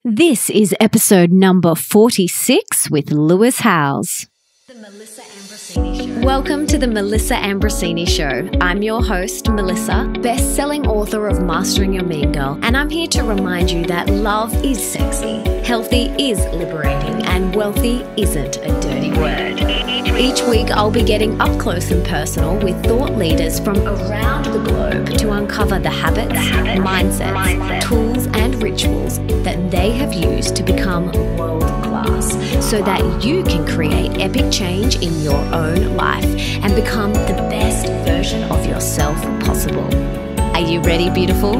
This is episode number 46 with Lewis Howes. The Melissa Ambrosini Show. Welcome to the Melissa Ambrosini Show. I'm your host, Melissa, best-selling author of Mastering Your Mean Girl, and I'm here to remind you that love is sexy, healthy is liberating, and wealthy isn't a dirty word. Each week, I'll be getting up close and personal with thought leaders from around the globe to uncover the habits, mindsets, tools, and rituals that they have used to become world class so that you can create epic change in your own life and become the best version of yourself possible. Are you ready, beautiful?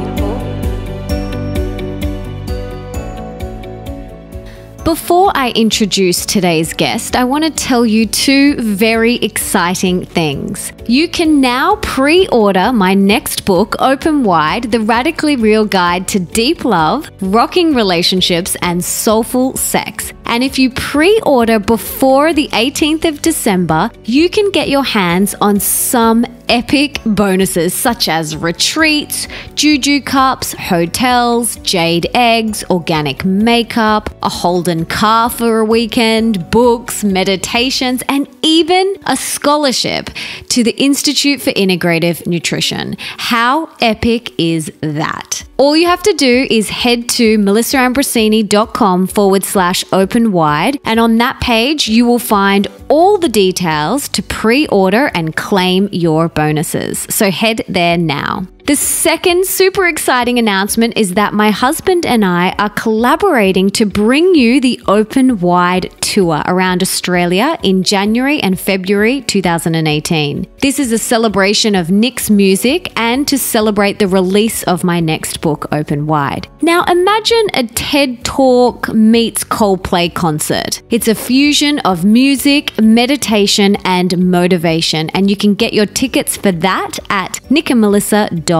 Before I introduce today's guest, I want to tell you two very exciting things. You can now pre-order my next book, Open Wide, The Radically Real Guide to Deep Love, Rocking Relationships, and Soulful Sex. And if you pre-order before the 18th of December, you can get your hands on some epic bonuses such as retreats, juju cups, hotels, jade eggs, organic makeup, a Holden car for a weekend, books, meditations, and even a scholarship to the Institute for Integrative Nutrition. How epic is that? All you have to do is head to melissaambrosini.com/open wide, and on that page you will find all the details to pre-order and claim your bonuses. So head there now. The second super exciting announcement is that my husband and I are collaborating to bring you the Open Wide tour around Australia in January and February 2018. This is a celebration of Nick's music and to celebrate the release of my next book, Open Wide. Now imagine a TED Talk meets Coldplay concert. It's a fusion of music, meditation, and motivation, and you can get your tickets for that at nickandmelissa.com.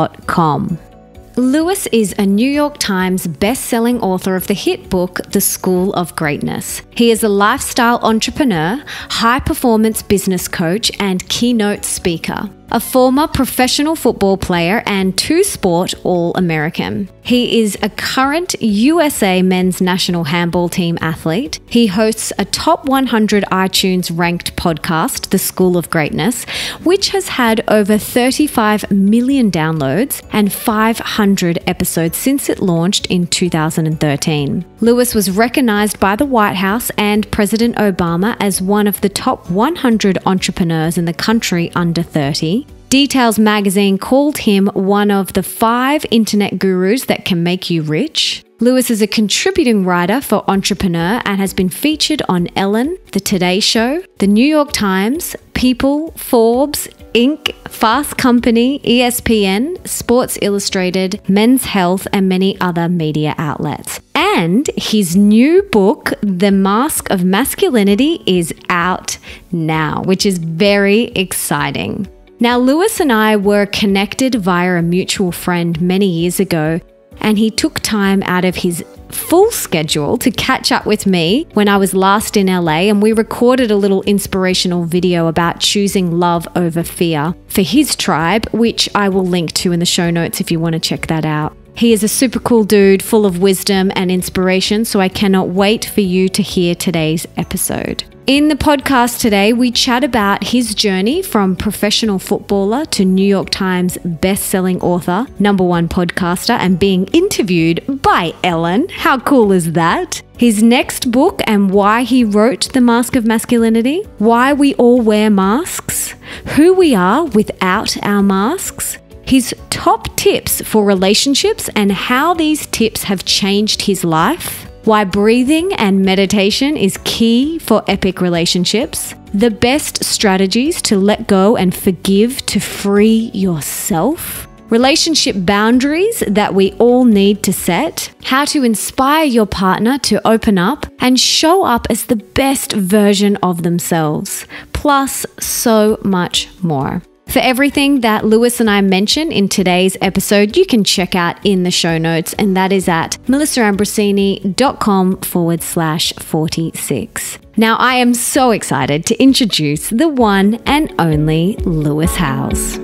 Lewis is a New York Times best-selling author of the hit book, The School of Greatness. He is a lifestyle entrepreneur, high-performance business coach, and keynote speaker. A former professional football player and two-sport All-American. He is a current USA men's national handball team athlete. He hosts a top 100 iTunes ranked podcast, The School of Greatness, which has had over 35 million downloads and 500 episodes since it launched in 2013. Lewis was recognized by the White House and President Obama as one of the top 100 entrepreneurs in the country under 30. Details magazine called him one of the 5 internet gurus that can make you rich. Lewis is a contributing writer for Entrepreneur and has been featured on Ellen, The Today Show, The New York Times, People, Forbes, Inc., Fast Company, ESPN, Sports Illustrated, Men's Health, and many other media outlets. And his new book, The Mask of Masculinity, is out now, which is very exciting. Now, Lewis and I were connected via a mutual friend many years ago, and he took time out of his full schedule to catch up with me when I was last in LA, and we recorded a little inspirational video about choosing love over fear for his tribe, which I will link to in the show notes if you want to check that out. He is a super cool dude full of wisdom and inspiration, so I cannot wait for you to hear today's episode. In the podcast today, we chat about his journey from professional footballer to New York Times best-selling author, #1 podcaster, and being interviewed by Ellen. How cool is that? His next book and why he wrote The Mask of Masculinity, why we all wear masks, who we are without our masks, his top tips for relationships and how these tips have changed his life, why breathing and meditation is key for epic relationships, the best strategies to let go and forgive to free yourself, relationship boundaries that we all need to set, how to inspire your partner to open up and show up as the best version of themselves, plus so much more. For everything that Lewis and I mention in today's episode, you can check out in the show notes, and that is at melissaambrosini.com/46. Now, I am so excited to introduce the one and only Lewis Howes.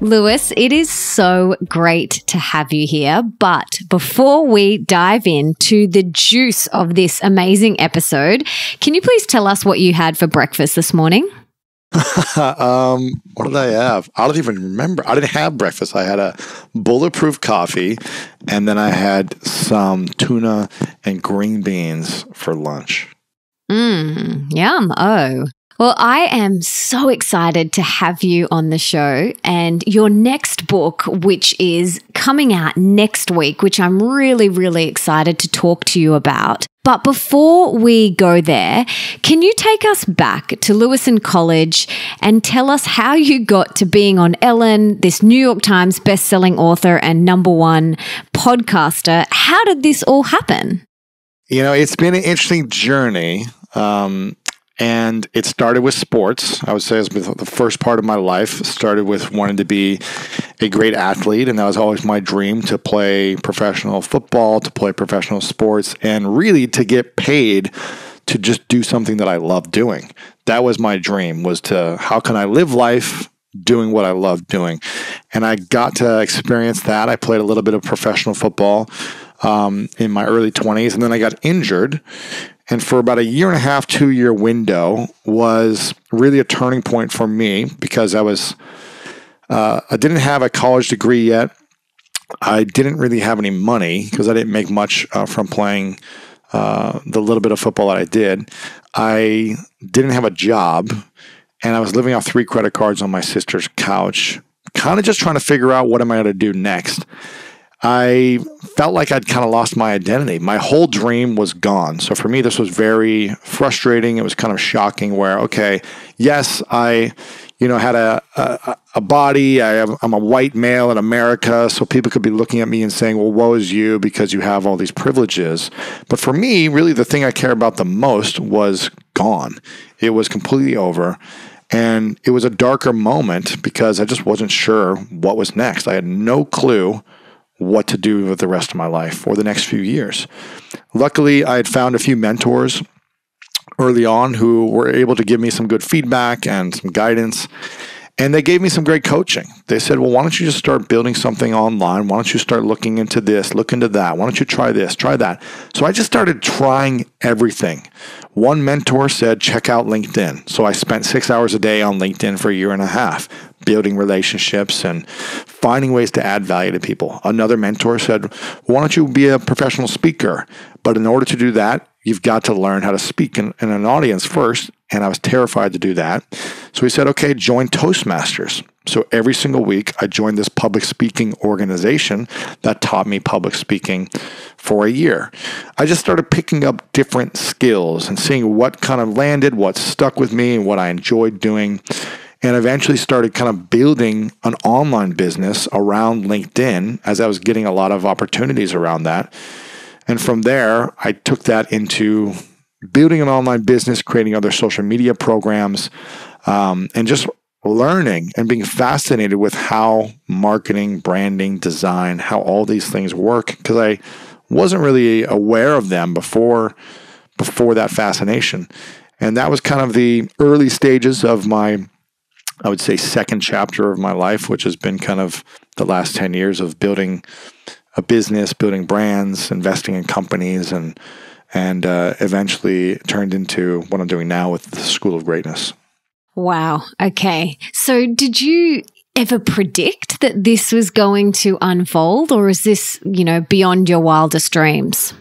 Lewis, it is so great to have you here. But before we dive into the juice of this amazing episode, can you please tell us what you had for breakfast this morning? What did I have? I don't even remember. I didn't have breakfast. I had a bulletproof coffee, and then I had some tuna and green beans for lunch. Yum. Oh. Well, I am so excited to have you on the show, and your next book, which is coming out next week, which I'm really, really excited to talk to you about. But before we go there, can you take us back to Lewis in college and tell us how you got to being on Ellen, this New York Times bestselling author and #1 podcaster? How did this all happen? You know, it's been an interesting journey. And it started with sports. I would say it was the first part of my life. Started with wanting to be a great athlete, and that was always my dream, to play professional football, to play professional sports, and really to get paid to just do something that I love doing. That was my dream, was to, how can I live life doing what I love doing? And I got to experience that. I played a little bit of professional football in my early 20s, and then I got injured. And for about a 1.5 to 2 year window was really a turning point for me, because I didn't have a college degree yet. I didn't really have any money because I didn't make much from playing the little bit of football that I did. I didn't have a job, and I was living off 3 credit cards on my sister's couch, kind of just trying to figure out what am I going to do next. I felt like I'd kind of lost my identity. My whole dream was gone. So for me, this was very frustrating. It was kind of shocking where, okay, yes, I, had a body. I'm a white male in America. So people could be looking at me and saying, well, woe is you because you have all these privileges. But for me, really the thing I care about the most was gone. It was completely over. And it was a darker moment because I just wasn't sure what was next. I had no clue what to do with the rest of my life or the next few years. Luckily, I had found a few mentors early on who were able to give me some good feedback and some guidance. And they gave me some great coaching. They said, well, why don't you just start building something online? Why don't you start looking into this, look into that? Why don't you try this, try that? So I just started trying everything. One mentor said, check out LinkedIn. So I spent 6 hours a day on LinkedIn for a 1.5 years, building relationships and finding ways to add value to people. Another mentor said, why don't you be a professional speaker? But in order to do that, you've got to learn how to speak in an audience first. And I was terrified to do that. So he said, okay, join Toastmasters. So every single week, I joined this public speaking organization that taught me public speaking for a year. I just started picking up different skills and seeing what kind of landed, what stuck with me, and what I enjoyed doing. And eventually started kind of building an online business around LinkedIn as I was getting a lot of opportunities around that. And from there, I took that into building an online business, creating other social media programs, and just learning and being fascinated with how marketing, branding, design, how all these things work, because I wasn't really aware of them before that fascination. And that was kind of the early stages of my, I would say, second chapter of my life, which has been kind of the last 10 years of building a business, building brands, investing in companies, and eventually turned into what I'm doing now with the School of Greatness. Wow. Okay. So did you ever predict that this was going to unfold, or is this, beyond your wildest dreams?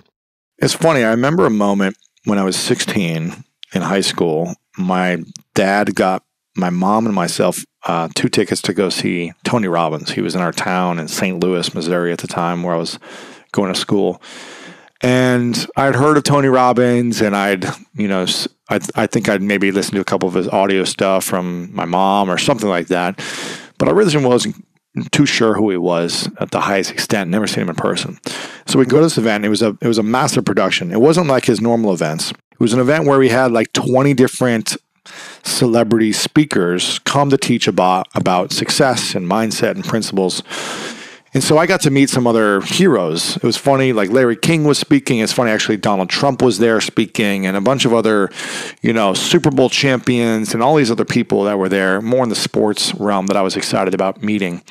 It's funny. I remember a moment when I was 16 in high school. My dad got my mom and myself 2 tickets to go see Tony Robbins. He was in our town in St. Louis, Missouri at the time where I was going to school. And I'd heard of Tony Robbins, and I think I'd maybe listened to a couple of his audio stuff from my mom or something like that. But I really wasn't too sure who he was at the highest extent. Never seen him in person. So we go to this event. It was a massive production. It wasn't like his normal events. It was an event where we had like 20 different celebrity speakers come to teach about success and mindset and principles. And so I got to meet some other heroes. It was funny, like Larry King was speaking. It's funny, actually, Donald Trump was there speaking, and a bunch of other, Super Bowl champions and all these other people that were there, more in the sports realm that I was excited about meeting.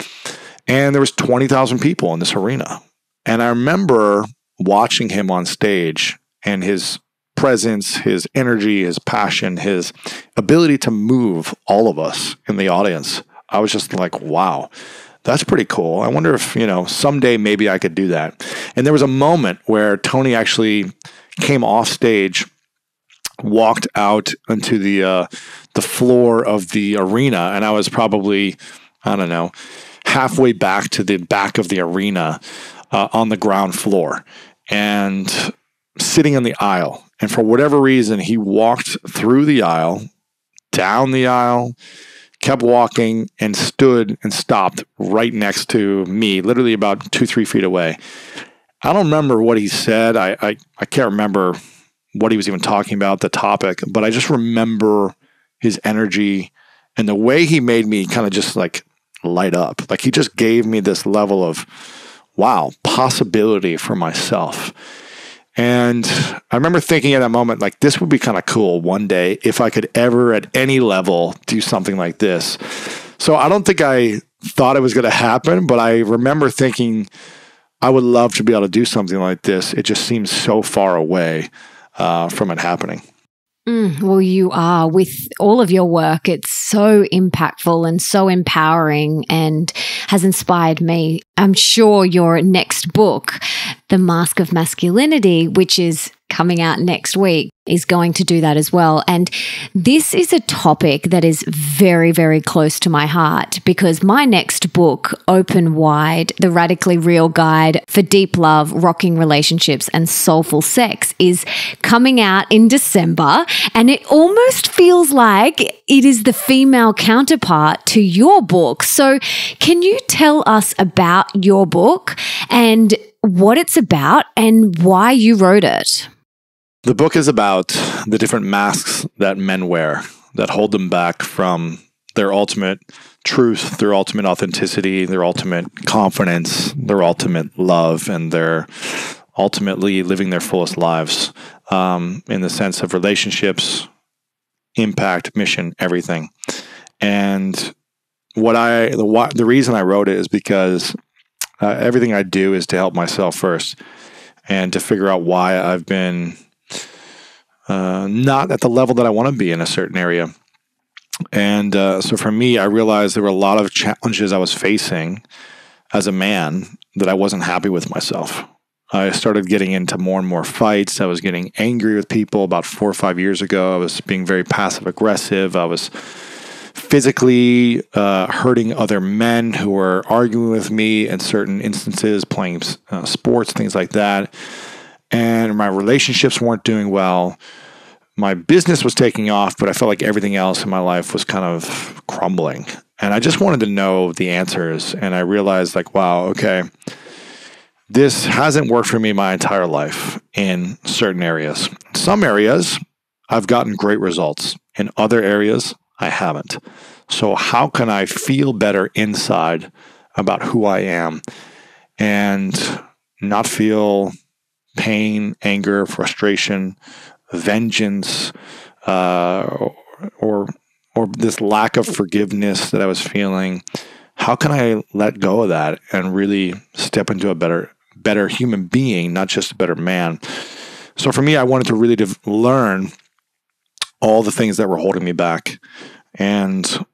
And there was 20,000 people in this arena. And I remember watching him on stage and his presence, his energy, his passion, his ability to move all of us in the audience. I was just like, wow. That's pretty cool. I wonder if, someday maybe I could do that. And there was a moment where Tony actually came off stage, walked out onto the floor of the arena, and I was probably, I don't know, halfway back to the back of the arena on the ground floor and sitting in the aisle. And for whatever reason, he walked through the aisle, down the aisle, kept walking, and stood and stopped right next to me, literally about 2-3 feet away. I don't remember what he said. I can't remember what he was even talking about, the topic, but I just remember his energy and the way he made me kind of just like light up. Like he just gave me this level of, wow, possibility for myself. And I remember thinking at that moment, like, this would be kind of cool one day if I could ever at any level do something like this. So I don't think I thought it was going to happen, but I remember thinking I would love to be able to do something like this. It just seems so far away from it happening. Well, you are with all of your work. It's so impactful and so empowering and has inspired me. I'm sure your next book, The Mask of Masculinity, which is coming out next week, is going to do that as well. And this is a topic that is very, very close to my heart because my next book, Open Wide, The Radically Real Guide for Deep Love, Rocking Relationships, and Soulful Sex, is coming out in December. And it almost feels like it is the female counterpart to your book. So can you tell us about your book and what it's about and why you wrote it? The book is about the different masks that men wear that hold them back from their ultimate truth, their ultimate authenticity, their ultimate confidence, their ultimate love, and their ultimately living their fullest lives in the sense of relationships, impact, mission, everything. And the reason I wrote it is because everything I do is to help myself first and to figure out why I've been not at the level that I want to be in a certain area. And so for me, I realized there were a lot of challenges I was facing as a man that I wasn't happy with myself. I started getting into more and more fights. I was getting angry with people about 4 or 5 years ago. I was being very passive aggressive. I was physically hurting other men who were arguing with me in certain instances, playing sports, things like that. And my relationships weren't doing well. My business was taking off, but I felt like everything else in my life was kind of crumbling. And I just wanted to know the answers. And I realized like, wow, okay, this hasn't worked for me my entire life in certain areas. Some areas, I've gotten great results. In other areas, I haven't. So how can I feel better inside about who I am and not feel pain, anger, frustration, vengeance, or this lack of forgiveness that I was feeling? How can I let go of that and really step into a better human being, not just a better man? So for me, I wanted to really learn all the things that were holding me back. And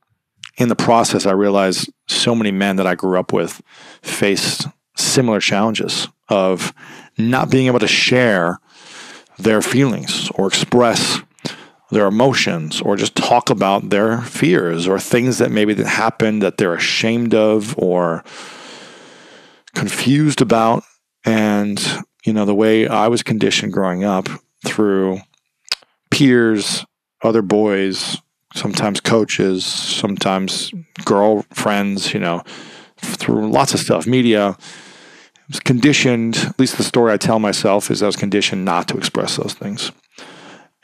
in the process, I realized so many men that I grew up with faced similar challenges of not being able to share their feelings or express their emotions or just talk about their fears or things that maybe that happened that they're ashamed of or confused about. And, the way I was conditioned growing up through peers, other boys, sometimes coaches, sometimes girlfriends, through lots of stuff, media, was conditioned, at least the story I tell myself is I was conditioned not to express those things.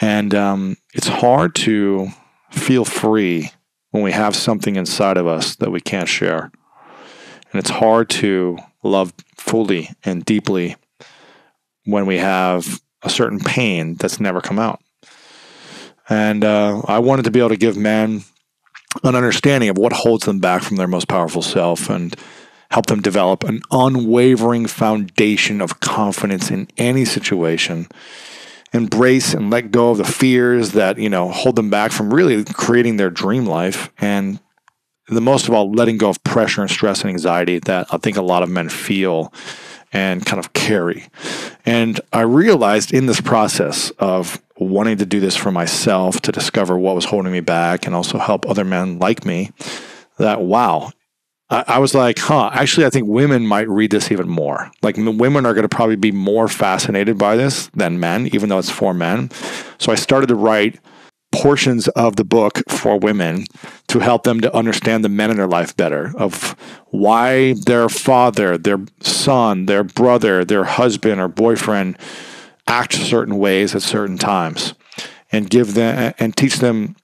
And it's hard to feel free when we have something inside of us that we can't share. And it's hard to love fully and deeply when we have a certain pain that's never come out. And I wanted to be able to give men an understanding of what holds them back from their most powerful self and help them develop an unwavering foundation of confidence in any situation. Embrace and let go of the fears that, hold them back from really creating their dream life. And the most of all, letting go of pressure and stress and anxiety that I think a lot of men feel and kind of carry. And I realized in this process of wanting to do this for myself, to discover what was holding me back and also help other men like me, that, wow, I was like, actually, I think women might read this even more. Like, women are going to probably be more fascinated by this than men, even though it's for men. So I started to write portions of the book for women to help them to understand the men in their life better, of why their father, their son, their brother, their husband or boyfriend act certain ways at certain times, and give them and teach them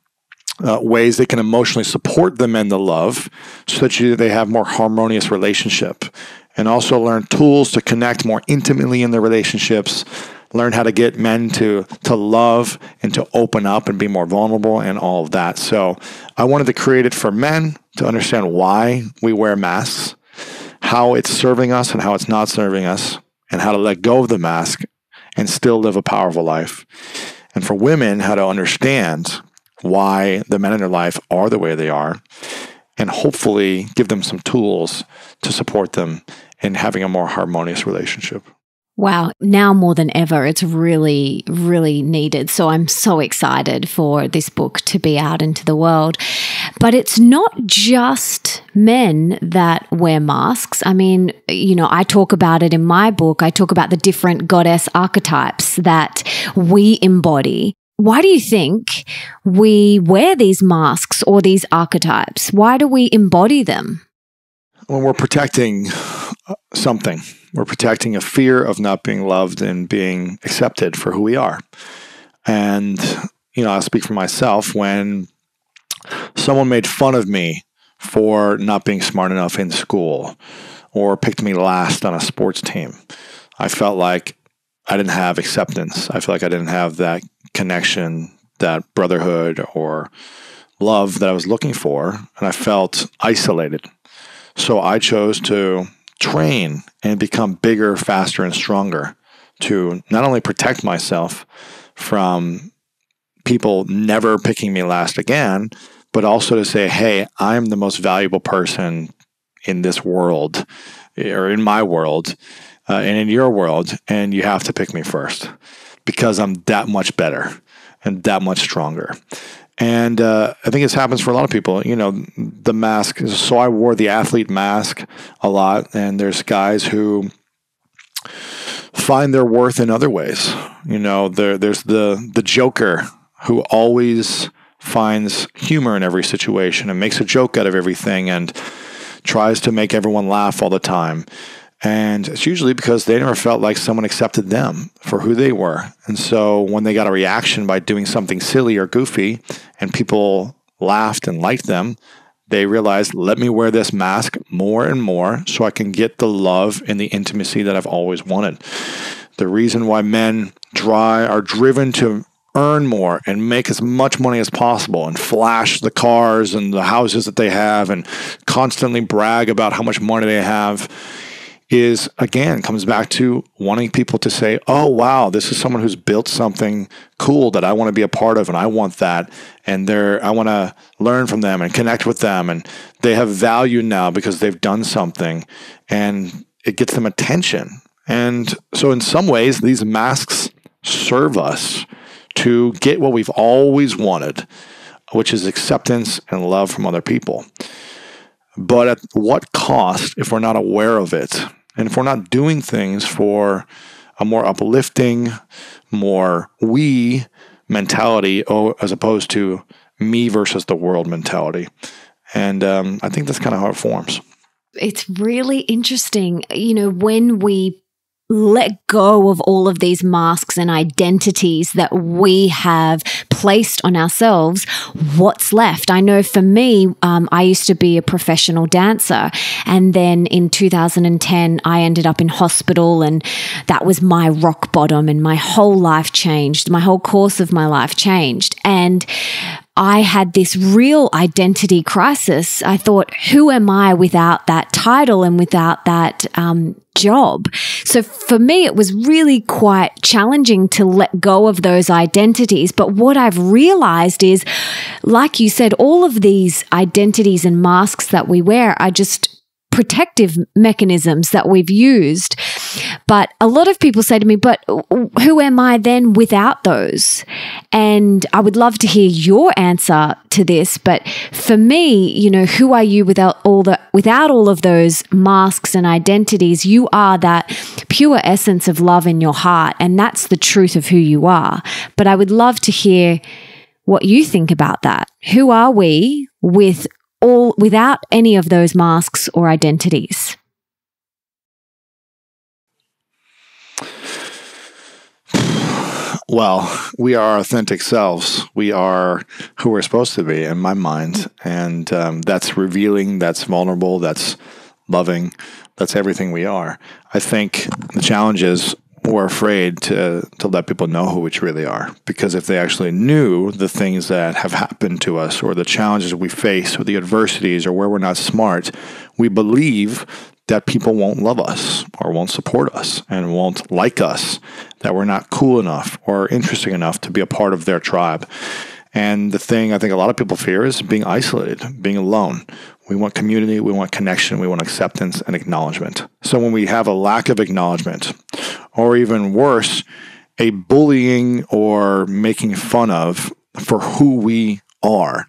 ways they can emotionally support the men they love so that they have more harmonious relationship, and also learn tools to connect more intimately in their relationships, learn how to get men to love and to open up and be more vulnerable and all of that. So I wanted to create it for men to understand why we wear masks, how it's serving us and how it's not serving us, and how to let go of the mask and still live a powerful life. And for women, how to understand why the men in their life are the way they are, and hopefully give them some tools to support them in having a more harmonious relationship. Wow. Now more than ever, it's really, really needed. So I'm so excited for this book to be out into the world. But it's not just men that wear masks. I mean, I talk about it in my book. I talk about the different goddess archetypes that we embody. Why do you think we wear these masks or these archetypes? Why do we embody them? When we're protecting something, we're protecting a fear of not being loved and being accepted for who we are. And, I'll speak for myself. When someone made fun of me for not being smart enough in school or picked me last on a sports team, I felt like I didn't have acceptance. I felt like I didn't have that connection, that brotherhood or love that I was looking for. And I felt isolated. So I chose to train and become bigger, faster, and stronger to not only protect myself from people never picking me last again, but also to say, hey, I'm the most valuable person in this world, or in my world, and in your world, and you have to pick me first because I'm that much better and that much stronger. And I think this happens for a lot of people. The mask. So I wore the athlete mask a lot, and there's guys who find their worth in other ways. There's the joker who always finds humor in every situation and makes a joke out of everything and tries to make everyone laugh all the time. And it's usually because they never felt like someone accepted them for who they were. And so when they got a reaction by doing something silly or goofy and people laughed and liked them, they realized, let me wear this mask more and more so I can get the love and the intimacy that I've always wanted. The reason why men are driven to earn more and make as much money as possible and flash the cars and the houses that they have and constantly brag about how much money they have is, again, comes back to wanting people to say, oh, wow, this is someone who's built something cool that I want to be a part of, and I want that, and I want to learn from them and connect with them, and they have value now because they've done something, and it gets them attention. And so in some ways, these masks serve us to get what we've always wanted, which is acceptance and love from other people. But at what cost if we're not aware of it? And if we're not doing things for a more uplifting, more we mentality, as opposed to me versus the world mentality. And I think that's kind of how it forms. It's really interesting. When we let go of all of these masks and identities that we have placed on ourselves, what's left? I know for me, I used to be a professional dancer. And then in 2010, I ended up in hospital, and that was my rock bottom, and my whole life changed. My whole course of my life changed. And I had this real identity crisis. I thought, who am I without that title and without that job? So for me, it was really quite challenging to let go of those identities. But what I've realized is, like you said, all of these identities and masks that we wear are just protective mechanisms that we've used. But a lot of people say to me, but who am I then without those? And I would love to hear your answer to this. But for me, who are you without all of those masks and identities? You are that pure essence of love in your heart. And that's the truth of who you are. But I would love to hear what you think about that. Who are we without any of those masks or identities? Well, we are our authentic selves. We are who we're supposed to be, in my mind. And that's revealing, that's vulnerable, that's loving, that's everything we are. I think the challenge is we're afraid to let people know who we really are. Because if they actually knew the things that have happened to us, or the challenges we face, or the adversities, or where we're not smart, we believe that people won't love us, or won't support us, and won't like us, that we're not cool enough or interesting enough to be a part of their tribe. And the thing I think a lot of people fear is being isolated, being alone. We want community, we want connection, we want acceptance and acknowledgement. So when we have a lack of acknowledgement, or even worse, a bullying or making fun of for who we are,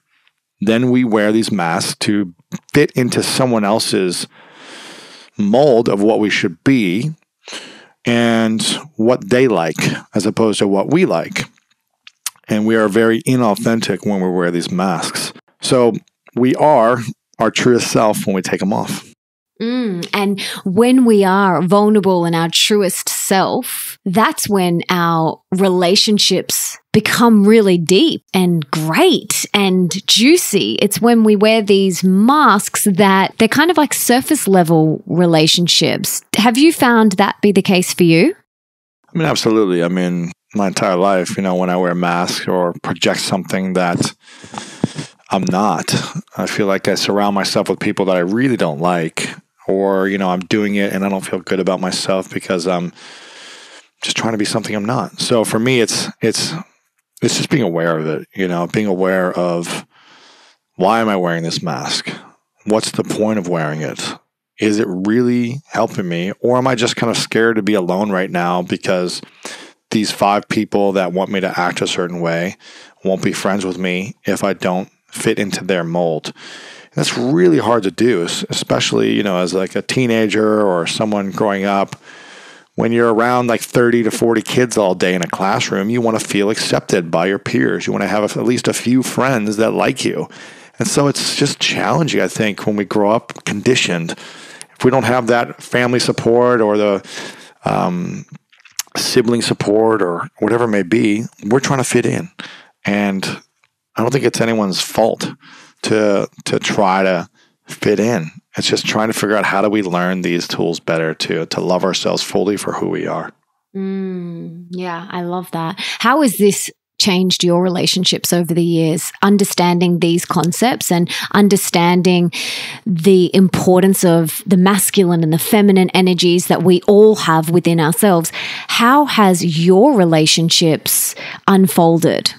then we wear these masks to fit into someone else's mold of what we should be and what they like, as opposed to what we like. And we are very inauthentic when we wear these masks. So we are our truest self when we take them off. And when we are vulnerable in our truest self, that's when our relationships become really deep and great and juicy. It's when we wear these masks that they're kind of like surface level relationships. Have you found that be the case for you? I mean, absolutely. I mean, my entire life, when I wear masks or project something that I'm not, I feel like I surround myself with people that I really don't like. Or, I'm doing it and I don't feel good about myself because I'm just trying to be something I'm not. So for me, it's just being aware of it, being aware of, why am I wearing this mask? What's the point of wearing it? Is it really helping me? Or am I just kind of scared to be alone right now because these 5 people that want me to act a certain way won't be friends with me if I don't fit into their mold? That's really hard to do, especially, as like a teenager or someone growing up. When you're around like 30 to 40 kids all day in a classroom, you want to feel accepted by your peers. You want to have at least a few friends that like you. And so it's just challenging, I think, when we grow up conditioned. If we don't have that family support or the sibling support or whatever it may be, we're trying to fit in. And I don't think it's anyone's fault to try to fit in. It's just trying to figure out, how do we learn these tools better to love ourselves fully for who we are. Yeah, I love that. How has this changed your relationships over the years, understanding these concepts and understanding the importance of the masculine and the feminine energies that we all have within ourselves? How has your relationships unfolded?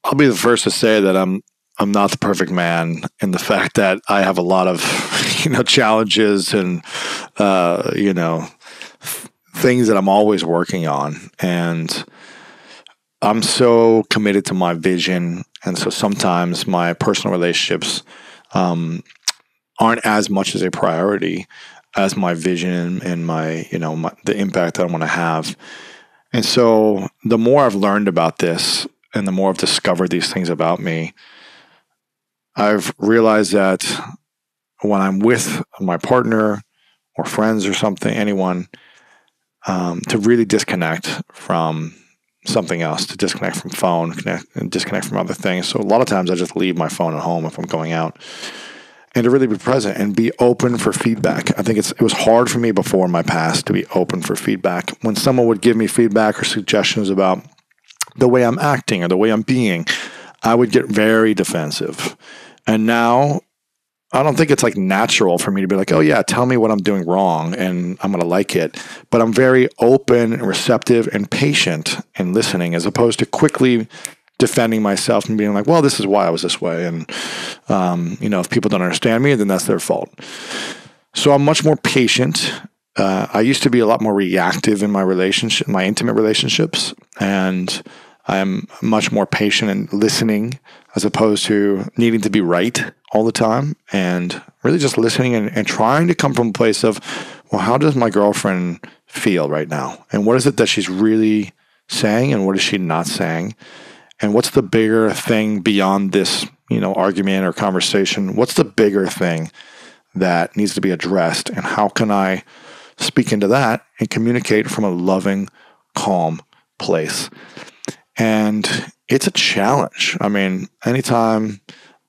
I'll be the first to say that I'm not the perfect man, in the fact that I have a lot of, challenges and, things that I'm always working on. And I'm so committed to my vision. And so sometimes my personal relationships aren't as much as a priority as my vision and my, the impact that I want to have. And so the more I've learned about this and the more I've discovered these things about me, I've realized that when I'm with my partner or friends or something, anyone, to really disconnect from something else, to disconnect from phone, and disconnect from other things. So a lot of times I just leave my phone at home if I'm going out, and to really be present and be open for feedback. I think it was hard for me before in my past to be open for feedback. When someone would give me feedback or suggestions about the way I'm acting or the way I'm being, I would get very defensive. And now I don't think it's like natural for me to be like, oh yeah, tell me what I'm doing wrong and I'm going to like it. But I'm very open and receptive and patient and listening, as opposed to quickly defending myself and being like, well, this is why I was this way. And, if people don't understand me, then that's their fault. So I'm much more patient. I used to be a lot more reactive in my relationship, my intimate relationships. And I'm much more patient and listening, as opposed to needing to be right all the time, and really just listening and trying to come from a place of, well, how does my girlfriend feel right now? And what is it that she's really saying, and what is she not saying? And what's the bigger thing beyond this, argument or conversation? What's the bigger thing that needs to be addressed? And how can I speak into that and communicate from a loving, calm place? And it's a challenge. I mean, anytime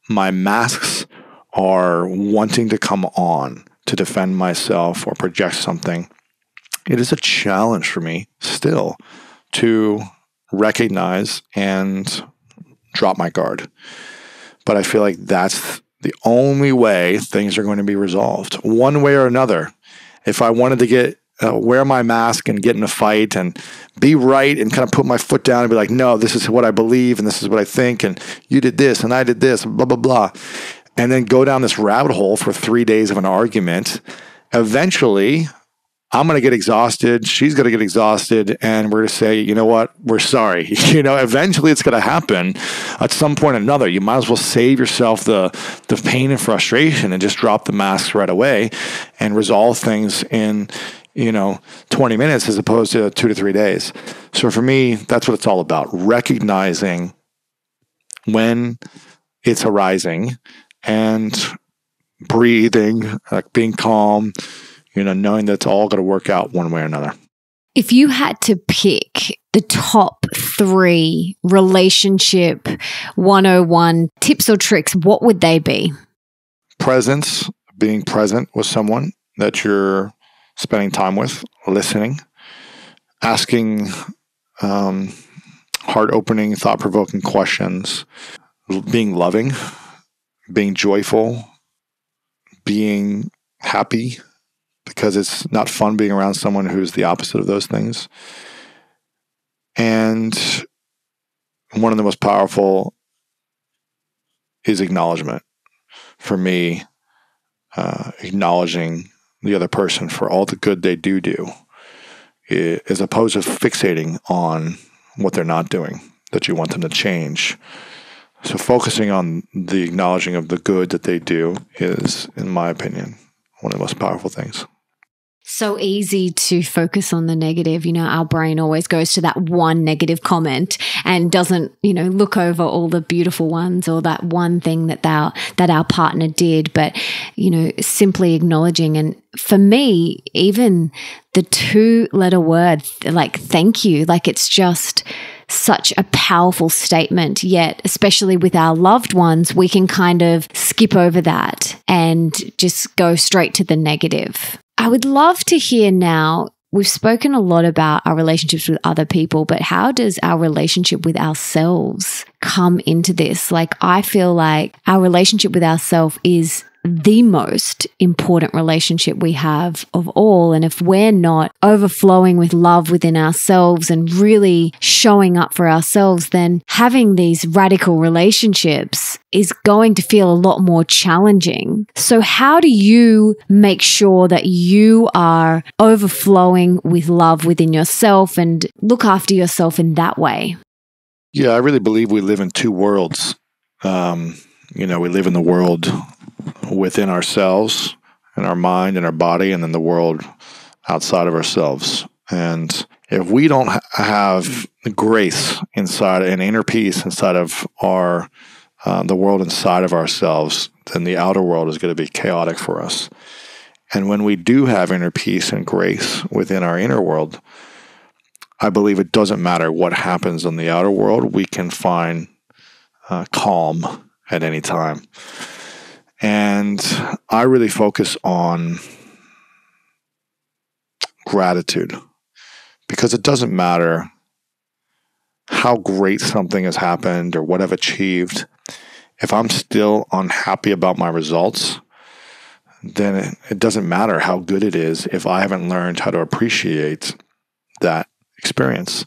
my masks are wanting to come on to defend myself or project something, it is a challenge for me still to recognize and drop my guard. But I feel like that's the only way things are going to be resolved, one way or another. If I wanted to wear my mask and get in a fight and be right and kind of put my foot down and be like, no, this is what I believe and this is what I think, and you did this and I did this, and blah, blah, blah, and then go down this rabbit hole for 3 days of an argument, eventually I'm going to get exhausted, she's going to get exhausted, and we're going to say, you know what, we're sorry. Eventually it's going to happen at some point or another. You might as well save yourself the pain and frustration and just drop the masks right away and resolve things in 20 minutes as opposed to 2 to 3 days. So for me, that's what it's all about. Recognizing when it's arising and breathing, like being calm, knowing that it's all going to work out one way or another. If you had to pick the top 3 relationship 101 tips or tricks, what would they be? Presence, being present with someone that you're spending time with, listening, asking heart-opening, thought-provoking questions, being loving, being joyful, being happy, because it's not fun being around someone who's the opposite of those things. And one of the most powerful is acknowledgement. For me, acknowledging the other person for all the good they do, as opposed to fixating on what they're not doing, that you want them to change. So focusing on the acknowledging of the good that they do is, in my opinion, one of the most powerful things. So easy to focus on the negative. Our brain always goes to that one negative comment and doesn't, look over all the beautiful ones or that one thing that our partner did. But, simply acknowledging. And for me, even the 2-letter word, like thank you, like it's just such a powerful statement. Yet, especially with our loved ones, we can kind of skip over that and just go straight to the negative. I would love to hear now, we've spoken a lot about our relationships with other people, but how does our relationship with ourselves come into this? Like, I feel like our relationship with ourselves is the most important relationship we have of all. And if we're not overflowing with love within ourselves and really showing up for ourselves, then having these radical relationships is going to feel a lot more challenging. So how do you make sure that you are overflowing with love within yourself and look after yourself in that way? Yeah, I really believe we live in 2 worlds. We live in the world within ourselves, in our mind and our body, and then the world outside of ourselves. And if we don't have grace inside and inner peace inside of our the world inside of ourselves, then the outer world is going to be chaotic for us. And when we do have inner peace and grace within our inner world, I believe it doesn't matter what happens in the outer world. We can find calm at any time. And I really focus on gratitude, because it doesn't matter how great something has happened or what I've achieved. If I'm still unhappy about my results, then it doesn't matter how good it is if I haven't learned how to appreciate that experience.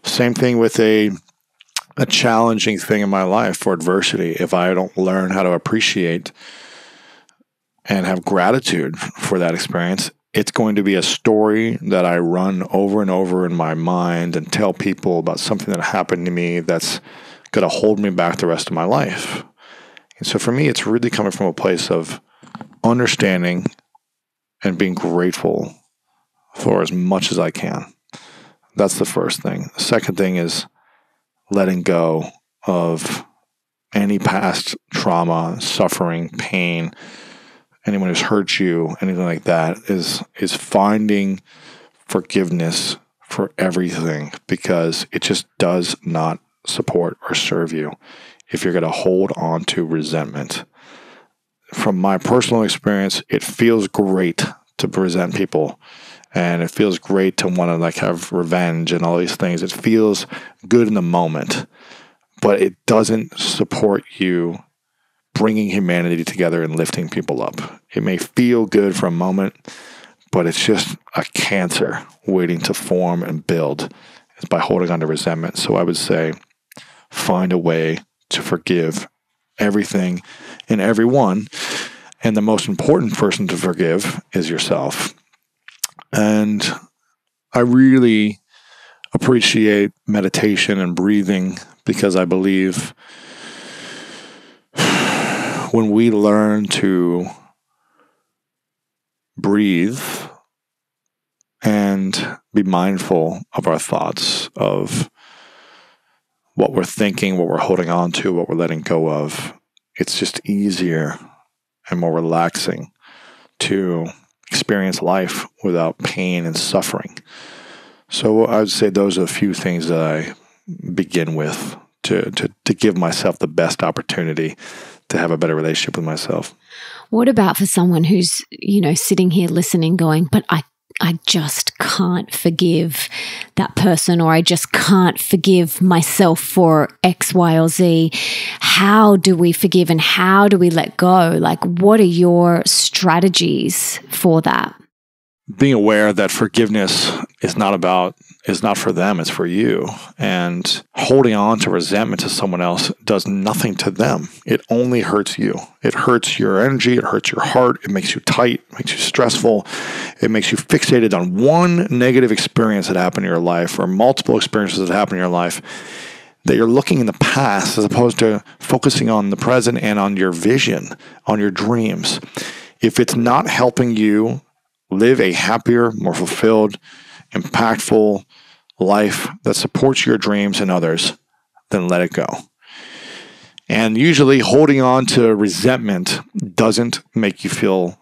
Same thing with a challenging thing in my life or adversity. If I don't learn how to appreciate and have gratitude for that experience, it's going to be a story that I run over and over in my mind and tell people about something that happened to me that's going to hold me back the rest of my life. And so for me, it's really coming from a place of understanding and being grateful for as much as I can. That's the first thing. The second thing is letting go of any past trauma, suffering, pain, anyone who's hurt you, anything like that, is finding forgiveness for everything, because it just does not support or serve you if you're going to hold on to resentment. From my personal experience, it feels great to resent people, and it feels great to want to have revenge and all these things. It feels good in the moment, but it doesn't support you bringing humanity together and lifting people up. It may feel good for a moment, but it's just a cancer waiting to form and build. It's by holding on to resentment. So I would say find a way to forgive everything and everyone. And the most important person to forgive is yourself. And I really appreciate meditation and breathing, because I believe when we learn to breathe and be mindful of our thoughts, of what we're thinking, what we're holding on to, what we're letting go of, it's just easier and more relaxing to experience life without pain and suffering. So I would say those are a few things that I begin with to give myself the best opportunity to have a better relationship with myself. What about for someone who's, sitting here listening going, but I just can't forgive that person, or I just can't forgive myself for X, Y, or Z. How do we forgive and how do we let go? What are your strategies for that? Being aware that forgiveness is not for them, it's for you. And holding on to resentment to someone else does nothing to them. It only hurts you. It hurts your energy. It hurts your heart. It makes you tight. It makes you stressful. It makes you fixated on one negative experience that happened in your life, or multiple experiences that happened in your life, that you're looking in the past as opposed to focusing on the present and on your vision, on your dreams. If it's not helping you live a happier, more fulfilled, impactful life that supports your dreams and others, then let it go. And usually holding on to resentment doesn't make you feel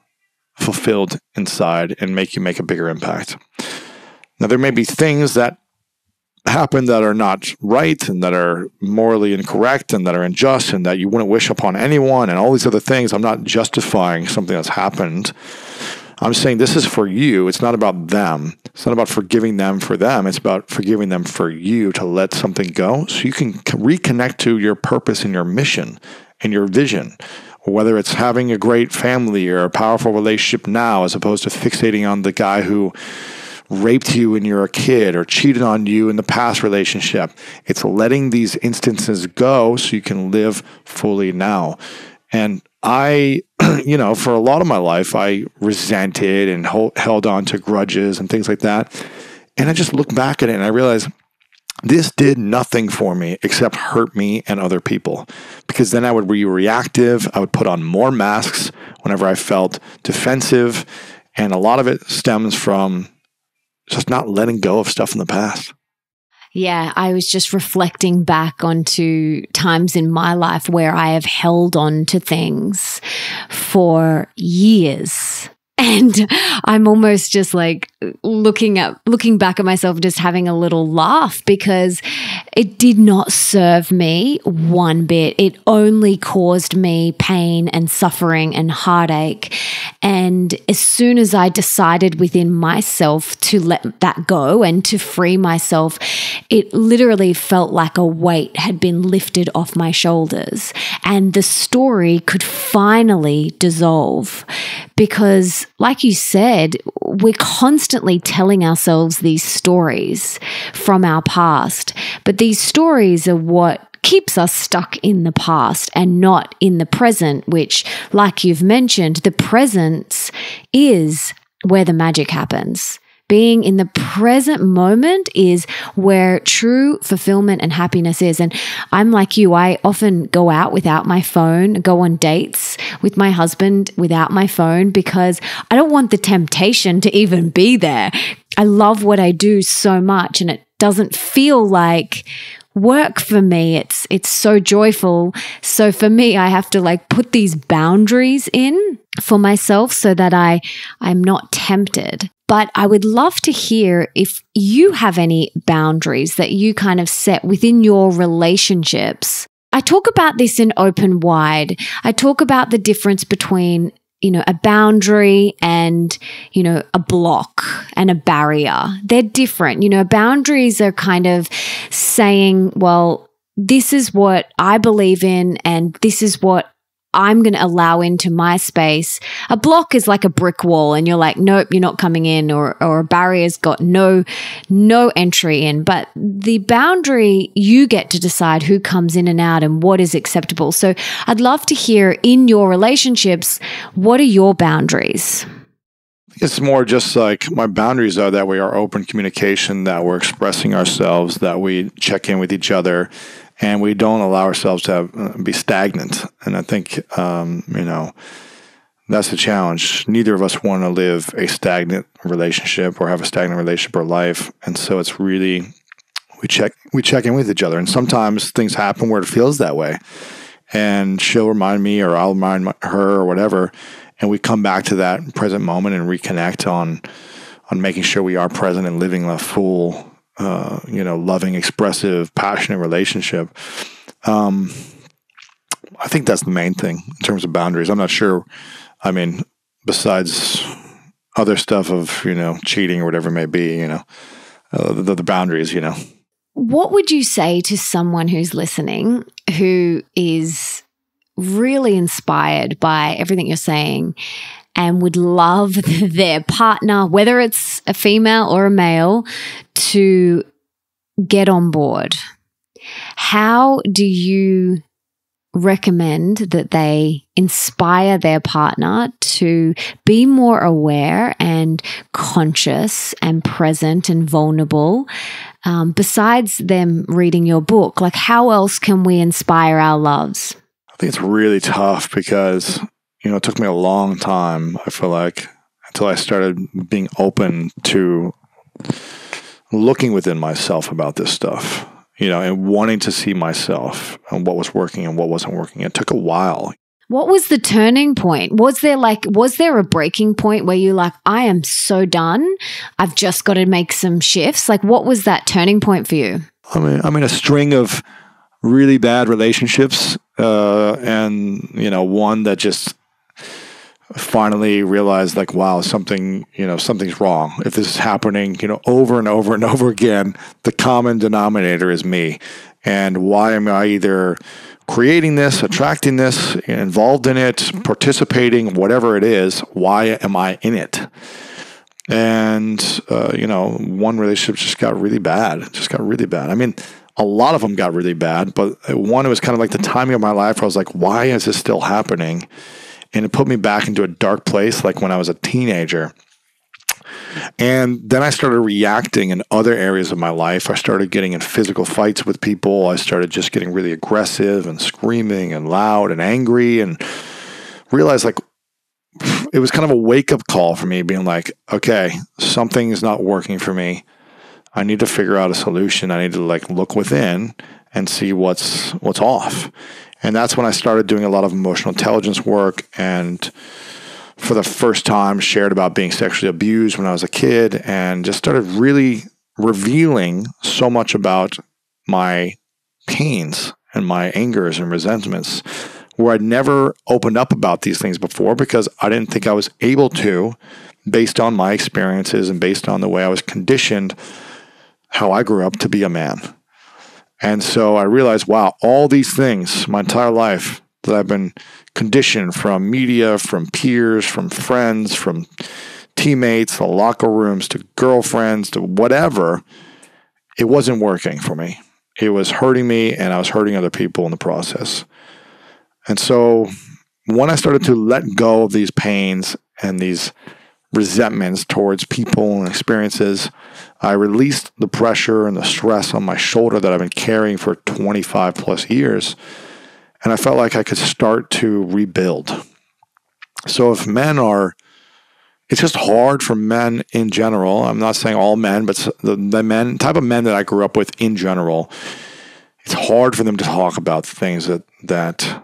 fulfilled inside and make you make a bigger impact. Now, there may be things that happen that are not right and that are morally incorrect and that are unjust and that you wouldn't wish upon anyone and all these other things. I'm not justifying something that's happened. I'm saying this is for you. It's not about them. It's not about forgiving them for them. It's about forgiving them for you, to let something go so you can reconnect to your purpose and your mission and your vision. Whether it's having a great family or a powerful relationship now, as opposed to fixating on the guy who raped you when you were a kid or cheated on you in the past relationship. It's letting these instances go so you can live fully now. And I, for a lot of my life, I resented and held on to grudges and things like that. And I just look back at it and I realized this did nothing for me except hurt me and other people. Because then I would be reactive. I would put on more masks whenever I felt defensive. And a lot of it stems from just not letting go of stuff in the past. Yeah, I was just reflecting back onto times in my life where I have held on to things for years And I'm almost just like looking back at myself, just having a little laugh, because it did not serve me one bit. It only caused me pain and suffering and heartache. And as soon as I decided within myself to let that go and to free myself, it literally felt like a weight had been lifted off my shoulders, and the story could finally dissolve. Because, like you said, we're constantly telling ourselves these stories from our past, but these stories are what keeps us stuck in the past and not in the present, which, like you've mentioned, the presence is where the magic happens. Being in the present moment is where true fulfillment and happiness is. And I'm like you, I often go out without my phone, go on dates with my husband without my phone, because I don't want the temptation to even be there. I love what I do so much, and it doesn't feel like work for me. It's so joyful. So for me, I have to like put these boundaries in for myself so that I'm not tempted. But I would love to hear if you have any boundaries that you kind of set within your relationships. I talk about this in Open Wide. I talk about the difference between, a boundary and, a block and a barrier. They're different. Boundaries are kind of saying, well, this is what I believe in and this is what I'm going to allow into my space. A block is like a brick wall and you're like, nope, you're not coming in, or a barrier's got no entry in. But the boundary, you get to decide who comes in and out and what is acceptable. So I'd love to hear in your relationships, what are your boundaries? It's more just like my boundaries are that we are open communication, that we're expressing ourselves, that we check in with each other, and we don't allow ourselves to be stagnant. And I think, that's the challenge. Neither of us want to live a stagnant relationship or have a stagnant relationship or life. And so it's really, we check in with each other. And sometimes things happen where it feels that way. And she'll remind me, or I'll remind her, or whatever. And we come back to that present moment and reconnect on making sure we are present and living a full, loving, expressive, passionate relationship. I think that's the main thing in terms of boundaries. I'm not sure. I mean, besides other stuff of, cheating or whatever it may be, the boundaries, What would you say to someone who's listening who is really inspired by everything you're saying and would love their partner, whether it's a female or a male, to get on board? How do you recommend that they inspire their partner to be more aware and conscious and present and vulnerable? Besides them reading your book, like how else can we inspire our loves? I think it's really tough because, it took me a long time, I feel like, until I started being open to looking within myself about this stuff, and wanting to see myself and what was working and what wasn't working. It took a while. What was the turning point? Was there a breaking point where you're like, I am so done, I've just got to make some shifts? Like, what was that turning point for you? I mean, a string of really bad relationships, and, one that just finally realized like, wow, something's wrong. If this is happening, over and over and over again, the common denominator is me. And why am I either creating this, attracting this, involved in it, participating, whatever it is, why am I in it? And, one relationship just got really bad. I mean, a lot of them got really bad, but one, it was kind of like the timing of my life where I was like, why is this still happening? And it put me back into a dark place, like when I was a teenager. And then I started reacting in other areas of my life. I started getting in physical fights with people. I started just getting really aggressive and screaming and loud and angry, and realized like it was kind of a wake-up call for me, being like, okay, something is not working for me. I need to figure out a solution. I need to like look within and see what's off. And that's when I started doing a lot of emotional intelligence work and for the first time, shared about being sexually abused when I was a kid, and just started really revealing so much about my pains and my angers and resentments, where I'd never opened up about these things before because I didn't think I was able to, based on my experiences and based on the way I was conditioned, how I grew up to be a man. And so I realized, wow, all these things, my entire life that I've been conditioned from media, from peers, from friends, from teammates, the locker rooms, to girlfriends, to whatever, it wasn't working for me. It was hurting me, and I was hurting other people in the process. And so when I started to let go of these pains and these resentments towards people and experiences, I released the pressure and the stress on my shoulder that I've been carrying for 25 plus years. And I felt like I could start to rebuild. So if it's just hard for men in general. I'm not saying all men, but the type of men that I grew up with in general, it's hard for them to talk about things that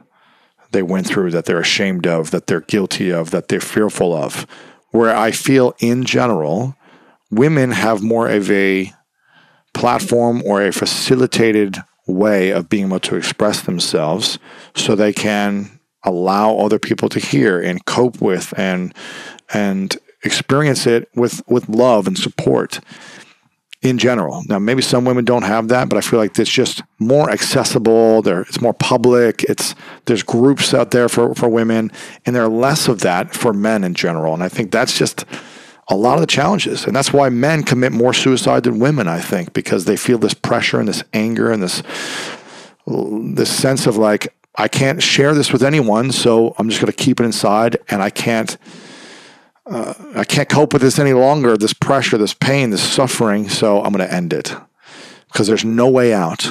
they went through, that they're ashamed of, that they're guilty of, that they're fearful of. Where I feel in general, women have more of a platform or a facilitated way of being able to express themselves so they can allow other people to hear and cope with and experience it with love and support in general. Now, maybe some women don't have that, but I feel like it's just more accessible. It's more public. There's groups out there for women, and there are less of that for men in general. And I think that's just a lot of the challenges. And that's why men commit more suicide than women, I think, because they feel this pressure and this anger and this sense of like, I can't share this with anyone, so I'm just going to keep it inside, and I can't cope with this any longer, this pressure, this pain, this suffering, so I'm going to end it because there's no way out.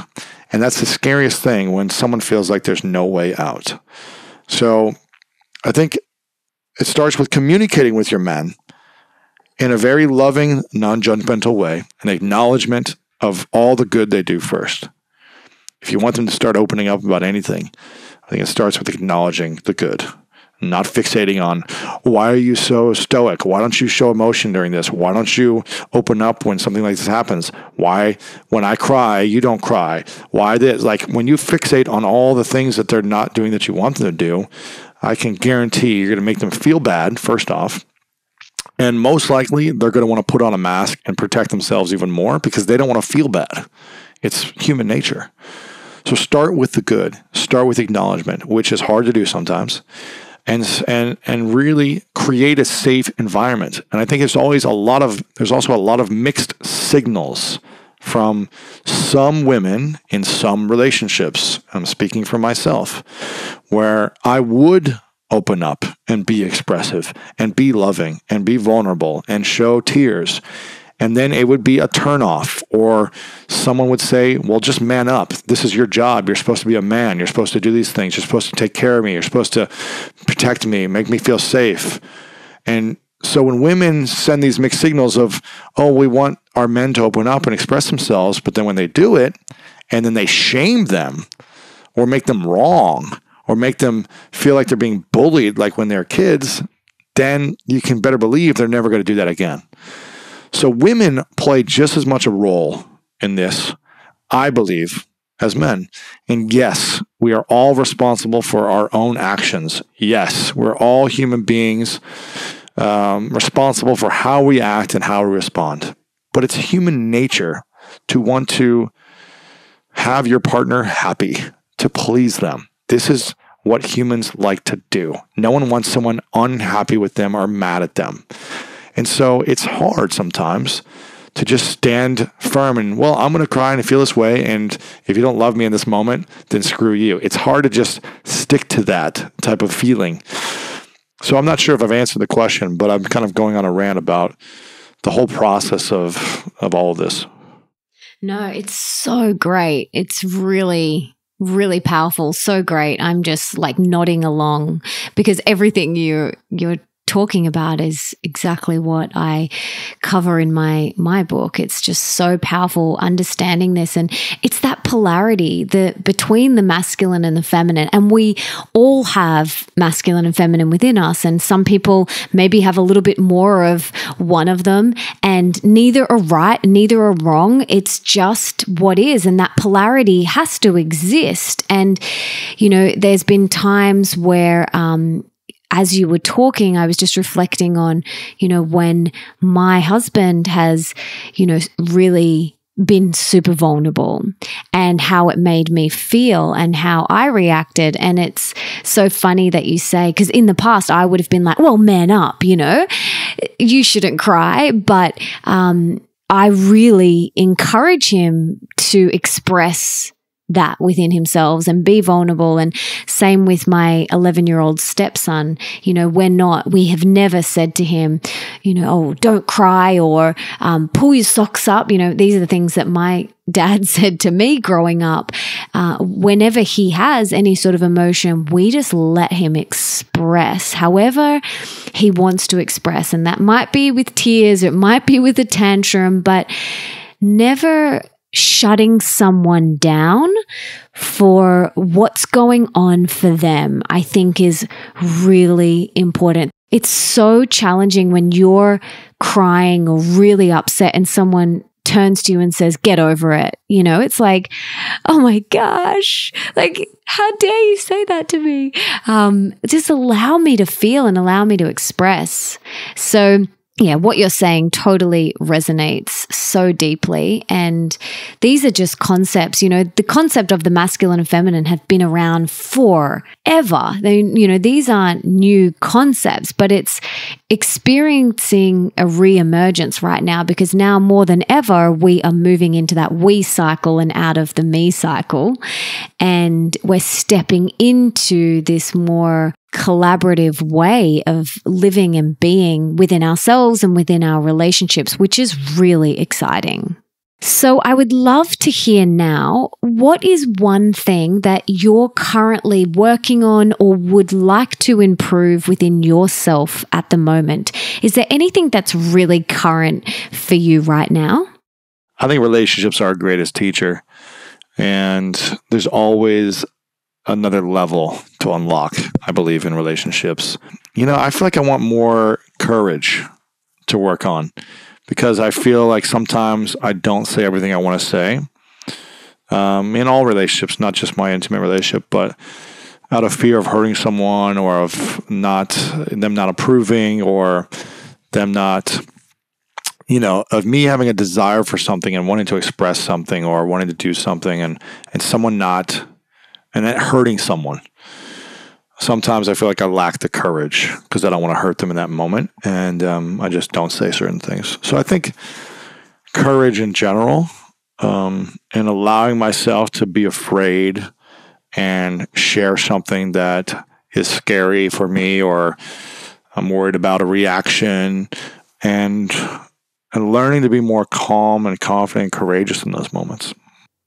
And that's the scariest thing, when someone feels like there's no way out. So I think it starts with communicating with your men in a very loving, non-judgmental way, an acknowledgement of all the good they do first. If you want them to start opening up about anything, I think it starts with acknowledging the good. Not fixating on, why are you so stoic? Why don't you show emotion during this? Why don't you open up when something like this happens? Why, when I cry, you don't cry? Why this? Like, when you fixate on all the things that they're not doing that you want them to do, I can guarantee you're going to make them feel bad, first off. And most likely, they're going to want to put on a mask and protect themselves even more because they don't want to feel bad. It's human nature. So start with the good. Start with acknowledgement, which is hard to do sometimes. And really create a safe environment. And I think there's also a lot of mixed signals from some women in some relationships. I'm speaking for myself, where I would open up and be expressive and be loving and be vulnerable and show tears. And then it would be a turnoff, or someone would say, well, just man up. This is your job. You're supposed to be a man. You're supposed to do these things. You're supposed to take care of me. You're supposed to protect me, make me feel safe. And so when women send these mixed signals of, oh, we want our men to open up and express themselves, but then when they do it, and then they shame them or make them wrong or make them feel like they're being bullied like when they're kids, then you can better believe they're never going to do that again. So women play just as much a role in this, I believe, as men. And yes, we are all responsible for our own actions. Yes, we're all human beings responsible for how we act and how we respond. But it's human nature to want to have your partner happy, to please them. This is what humans like to do. No one wants someone unhappy with them or mad at them. And so it's hard sometimes to just stand firm and, well, I'm going to cry and feel this way, and if you don't love me in this moment, then screw you. It's hard to just stick to that type of feeling. So I'm not sure if I've answered the question, but I'm kind of going on a rant about the whole process of all of this. No, it's so great. It's really, really powerful. So great. I'm just like nodding along because everything you're talking about is exactly what I cover in my book. It's just so powerful understanding this. And it's that polarity between the masculine and the feminine. And we all have masculine and feminine within us. And some people maybe have a little bit more of one of them, and neither are right, neither are wrong. It's just what is. And that polarity has to exist. And, there's been times where, as you were talking, I was just reflecting on, when my husband has, really been super vulnerable and how it made me feel and how I reacted. And it's so funny that you say, because in the past I would have been like, well, man up, you shouldn't cry. But I really encourage him to express that within himself and be vulnerable. And same with my 11-year-old stepson. We have never said to him, oh, don't cry or pull your socks up. These are the things that my dad said to me growing up. Whenever he has any sort of emotion, we just let him express however he wants to express. And that might be with tears, it might be with a tantrum, but never shutting someone down for what's going on for them, I think is really important. It's so challenging when you're crying or really upset and someone turns to you and says, get over it. It's like, oh my gosh, like, how dare you say that to me? Just allow me to feel and allow me to express. So yeah, what you're saying totally resonates so deeply. And these are just concepts, the concept of the masculine and feminine have been around forever. These aren't new concepts, but it's experiencing a re-emergence right now, because now more than ever, we are moving into that we cycle and out of the me cycle. And we're stepping into this more collaborative way of living and being within ourselves and within our relationships, which is really exciting. So I would love to hear now, what is one thing that you're currently working on or would like to improve within yourself at the moment? Is there anything that's really current for you right now? I think relationships are our greatest teacher, and there's always another level to unlock, I believe, in relationships. I feel like I want more courage to work on, because I feel like sometimes I don't say everything I want to say in all relationships, not just my intimate relationship, but out of fear of hurting someone or of them not approving, or them not, of me having a desire for something and wanting to express something or wanting to do something and someone not, and then hurting someone. Sometimes I feel like I lack the courage because I don't want to hurt them in that moment, and I just don't say certain things. So I think courage in general, and allowing myself to be afraid and share something that is scary for me, or I'm worried about a reaction, and learning to be more calm and confident and courageous in those moments.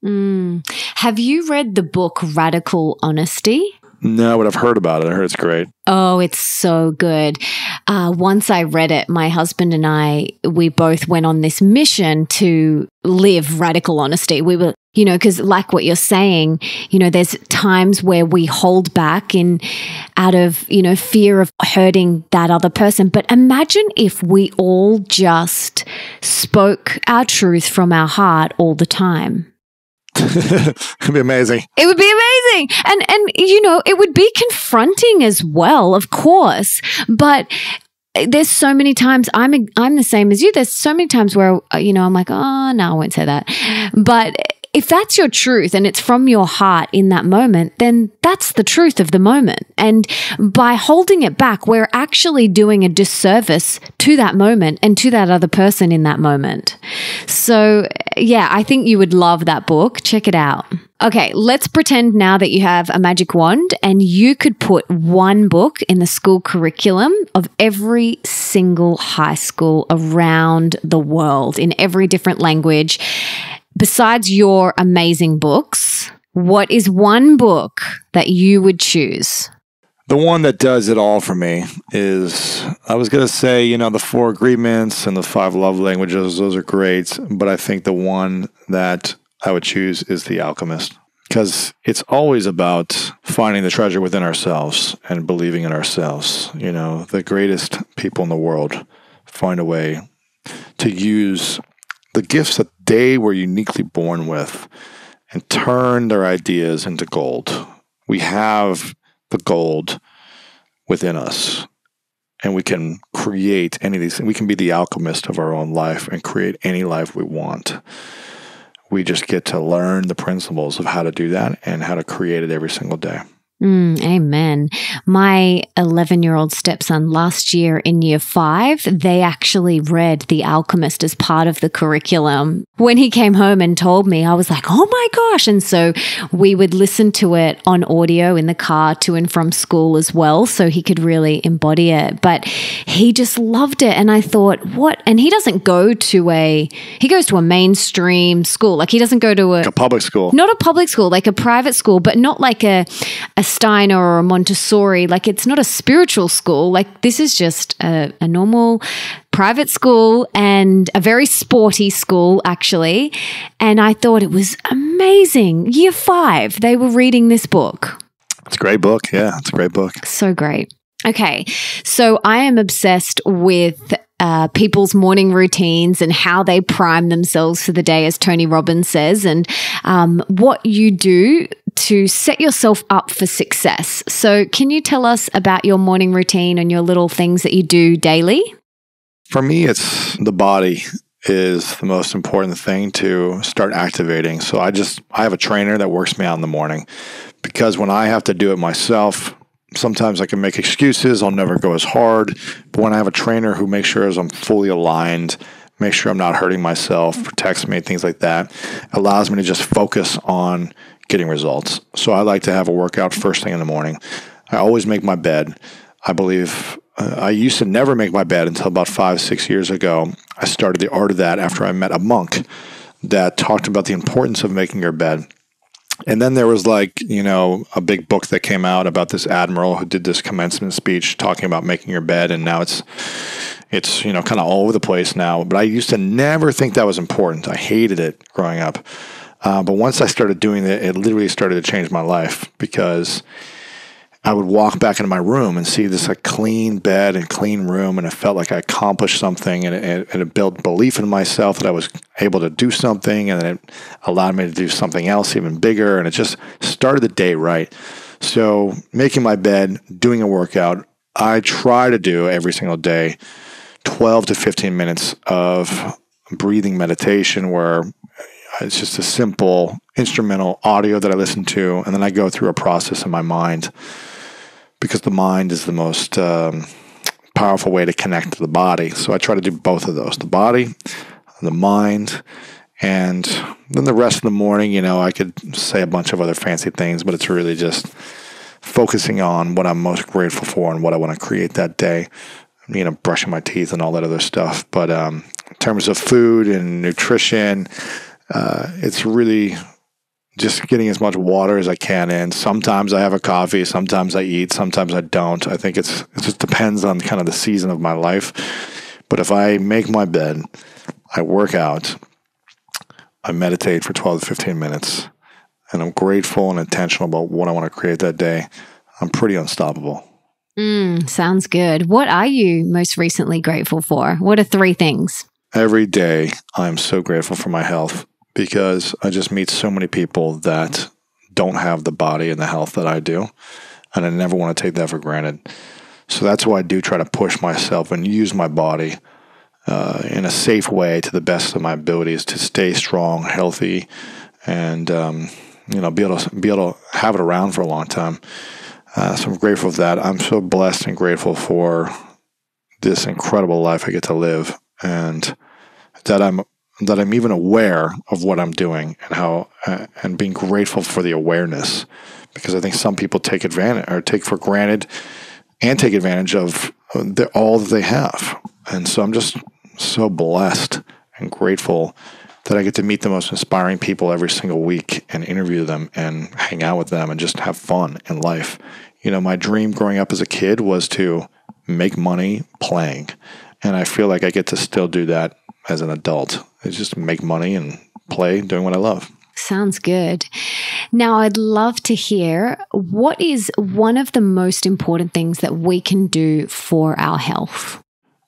Have you read the book Radical Honesty? No, but I've heard about it. I heard it's great. Oh, it's so good. Once I read it, my husband and we both went on this mission to live radical honesty. We were, because like what you're saying, there's times where we hold back out of, fear of hurting that other person. But imagine if we all just spoke our truth from our heart all the time. It'd be amazing. It would be amazing. And it would be confronting as well, of course. But there's so many times I'm the same as you. There's so many times where, I'm like, oh, no, I won't say that. But if that's your truth and it's from your heart in that moment, then that's the truth of the moment. And by holding it back, we're actually doing a disservice to that moment and to that other person in that moment. So yeah, I think you would love that book. Check it out. Okay, let's pretend now that you have a magic wand and you could put one book in the school curriculum of every single high school around the world in every different language. Besides your amazing books, what is one book that you would choose? The one that does it all for me is, I was going to say, the 4 agreements and the 5 love languages. Those are great. But I think the one that I would choose is The Alchemist, because it's always about finding the treasure within ourselves and believing in ourselves. The greatest people in the world find a way to use the gifts that they were uniquely born with and turn their ideas into gold. We have the gold within us, and we can create any of these. We can be the alchemist of our own life and create any life we want. We just get to learn the principles of how to do that and how to create it every single day. Amen. My 11-year-old stepson last year in year 5, they actually read The Alchemist as part of the curriculum. When he came home and told me, I was like, oh my gosh. And so we would listen to it on audio in the car to and from school as well, so he could really embody it. But he just loved it. And I thought, what? And he doesn't go to he goes to a mainstream school. Like, he doesn't go to a public school. Not a public school, like a private school, but not like a Steiner or a Montessori. Like, it's not a spiritual school. Like, this is just a normal private school, and a very sporty school, actually. And I thought it was amazing. Year 5, they were reading this book. It's a great book. Yeah, it's a great book. So great. Okay, so I am obsessed with people's morning routines and how they prime themselves for the day, as Tony Robbins says, and what you do to set yourself up for success. So can you tell us about your morning routine and your little things that you do daily? For me, it's the body is the most important thing to start activating. So I have a trainer that works me out in the morning, because when I have to do it myself, sometimes I can make excuses. I'll never go as hard. But when I have a trainer who makes sure I'm fully aligned, make sure I'm not hurting myself, protects me, things like that, allows me to just focus on getting results. So I like to have a workout first thing in the morning. I always make my bed. I believe I used to never make my bed until about 5-6 years ago. I started the art of that after I met a monk that talked about the importance of making your bed. And then there was a big book that came out about this admiral who did this commencement speech talking about making your bed. And now it's kind of all over the place now. But I used to never think that was important. I hated it growing up. But once I started doing it, it literally started to change my life, because I would walk back into my room and see this clean bed and clean room, and it felt like I accomplished something, and it built belief in myself that I was able to do something, and it allowed me to do something else even bigger, and it just started the day right. So making my bed, doing a workout, I try to do every single day 12 to 15 minutes of breathing meditation, where it's just a simple instrumental audio that I listen to, and then I go through a process in my mind, because the mind is the most powerful way to connect to the body. So I try to do both of those, the body, the mind, and then the rest of the morning, I could say a bunch of other fancy things, but it's really just focusing on what I'm most grateful for and what I want to create that day, brushing my teeth and all that other stuff. But in terms of food and nutrition, it's really just getting as much water as I can in. Sometimes I have a coffee, sometimes I eat, sometimes I don't. I think it just depends on kind of the season of my life. But if I make my bed, I work out, I meditate for 12 to 15 minutes, and I'm grateful and intentional about what I want to create that day, I'm pretty unstoppable. Sounds good. What are you most recently grateful for? What are 3 things? Every day, I'm so grateful for my health, because I just meet so many people that don't have the body and the health that I do, and I never want to take that for granted. So that's why I do try to push myself and use my body in a safe way to the best of my abilities to stay strong, healthy, and be able to have it around for a long time. So I'm grateful for that. I'm so blessed and grateful for this incredible life I get to live, and that I'm even aware of what I'm doing and how, and being grateful for the awareness, because I think some people take for granted and take advantage of all that they have. And so I'm just so blessed and grateful that I get to meet the most inspiring people every single week and interview them and hang out with them and just have fun in life. You know, my dream growing up as a kid was to make money playing. And I feel like I get to still do that as an adult. It's just make money and play doing what I love. Sounds good. Now, I'd love to hear, what is one of the most important things that we can do for our health?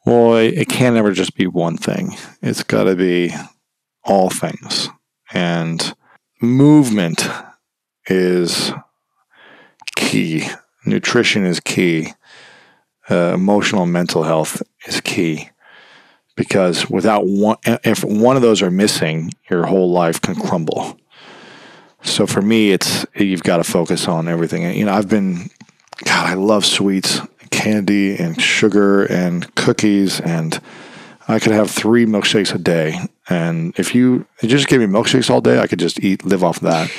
Well, it can't ever just be one thing. It's got to be all things. And movement is key. Nutrition is key. Emotional and mental health is key. Because without one, if one of those are missing, your whole life can crumble. So for me, you've got to focus on everything. You know, I love sweets, candy, and sugar, and cookies, and I could have 3 milkshakes a day. And if you just gave me milkshakes all day, I could just live off that.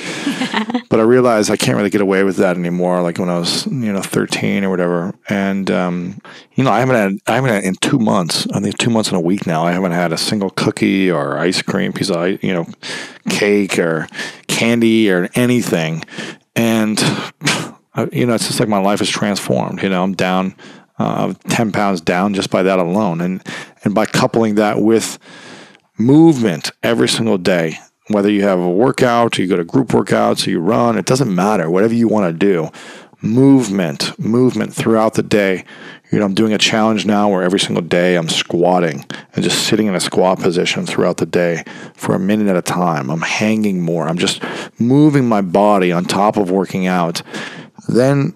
But I realized I can't really get away with that anymore. Like when I was, 13 or whatever. And, I haven't had in 2 months, I think 2 months and a week now, I haven't had a single cookie or ice cream, piece of, cake or candy or anything. And, it's just like my life is transformed. I'm down 10 pounds down just by that alone. And by coupling that with movement every single day, whether you have a workout, or you go to group workouts, or you run, it doesn't matter. Whatever you want to do, movement throughout the day. I'm doing a challenge now where every single day I'm squatting and just sitting in a squat position throughout the day for a minute at a time. I'm hanging more. I'm just moving my body on top of working out. Then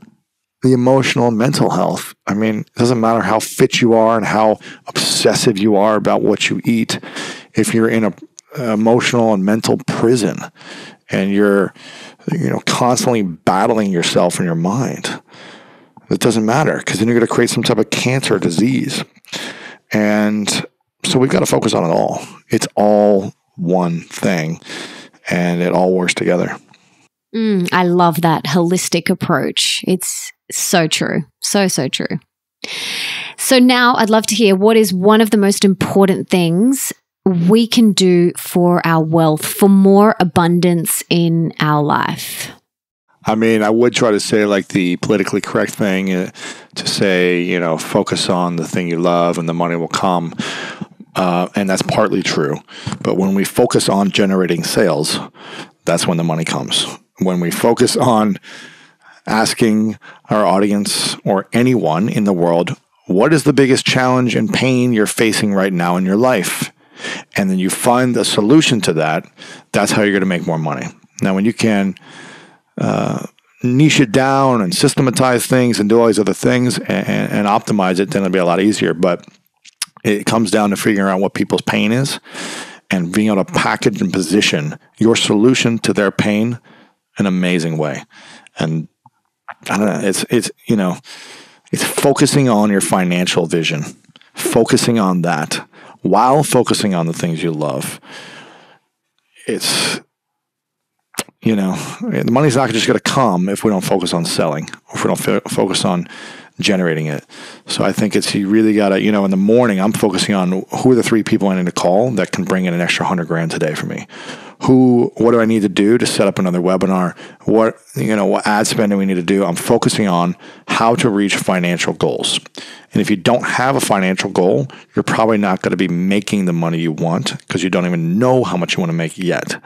the emotional and mental health. I mean, it doesn't matter how fit you are and how obsessive you are about what you eat. If you're in a emotional and mental prison and you're, constantly battling yourself in your mind, it doesn't matter, because then you're going to create some type of cancer disease. And so we've got to focus on it all. It's all one thing, and it all works together. I love that holistic approach. It's so true. So, so true. So now I'd love to hear, what is one of the most important things we can do for our wealth, for more abundance in our life? I mean, I would try to say like the politically correct thing to say, focus on the thing you love and the money will come. And that's partly true. But when we focus on generating sales, that's when the money comes. When we focus on asking our audience or anyone in the world, what is the biggest challenge and pain you're facing right now in your life? And then you find a solution to that, that's how you're going to make more money. Now, when you can niche it down and systematize things and do all these other things and optimize it, then it'll be a lot easier. But it comes down to figuring out what people's pain is and being able to package and position your solution to their pain in an amazing way. And I don't know, it's focusing on your financial vision, focusing on that while focusing on the things you love. The money's not just going to come if we don't focus on selling, or if we don't focus on generating it. So I think you really got to, in the morning, I'm focusing on who are the 3 people I need to call that can bring in an extra $100,000 today for me. What do I need to do to set up another webinar? What ad spend do we need to do? I'm focusing on how to reach financial goals. And if you don't have a financial goal, you're probably not going to be making the money you want, because you don't even know how much you want to make yet.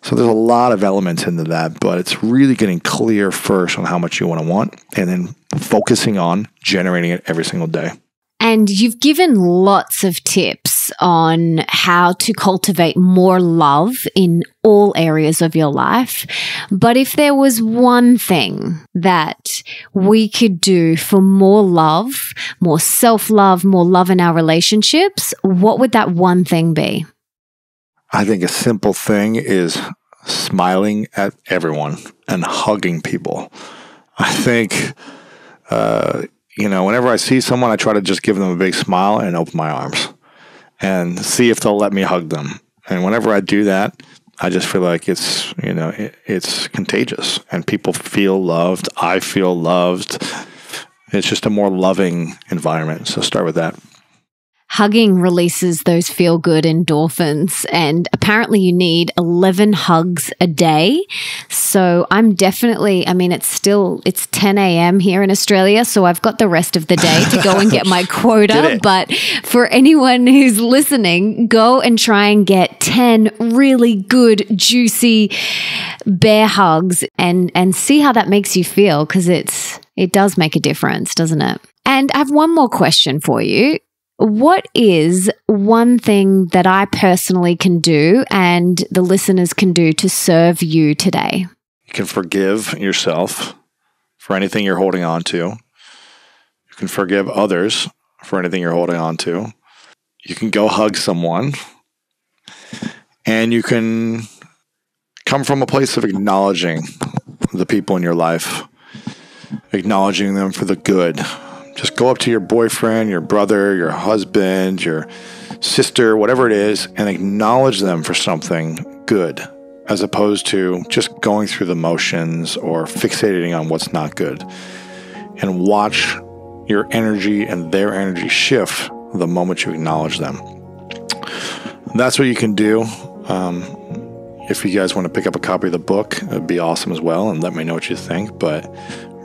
So there's a lot of elements into that, but it's really getting clear first on how much you want, and then focusing on generating it every single day. And you've given lots of tips on how to cultivate more love in all areas of your life. But if there was one thing that we could do for more love, more self-love, more love in our relationships, what would that one thing be? I think a simple thing is smiling at everyone and hugging people. I think, whenever I see someone, I try to just give them a big smile and open my arms and see if they'll let me hug them. And whenever I do that, I just feel like it's contagious and people feel loved. I feel loved. It's just a more loving environment. So start with that. Hugging releases those feel-good endorphins, and apparently you need 11 hugs a day. So I'm definitely, it's 10 a.m. here in Australia, so I've got the rest of the day to go and get my quota. But for anyone who's listening, go and try and get 10 really good, juicy bear hugs and see how that makes you feel, because it does make a difference, doesn't it? And I have one more question for you. What is one thing that I personally can do and the listeners can do to serve you today? You can forgive yourself for anything you're holding on to. You can forgive others for anything you're holding on to. You can go hug someone. And you can come from a place of acknowledging the people in your life, acknowledging them for the good. Just go up to your boyfriend, your brother, your husband, your sister, whatever it is, and acknowledge them for something good, as opposed to just going through the motions or fixating on what's not good. And watch your energy and their energy shift the moment you acknowledge them. That's what you can do. If you guys want to pick up a copy of the book, it'd be awesome as well, and let me know what you think. But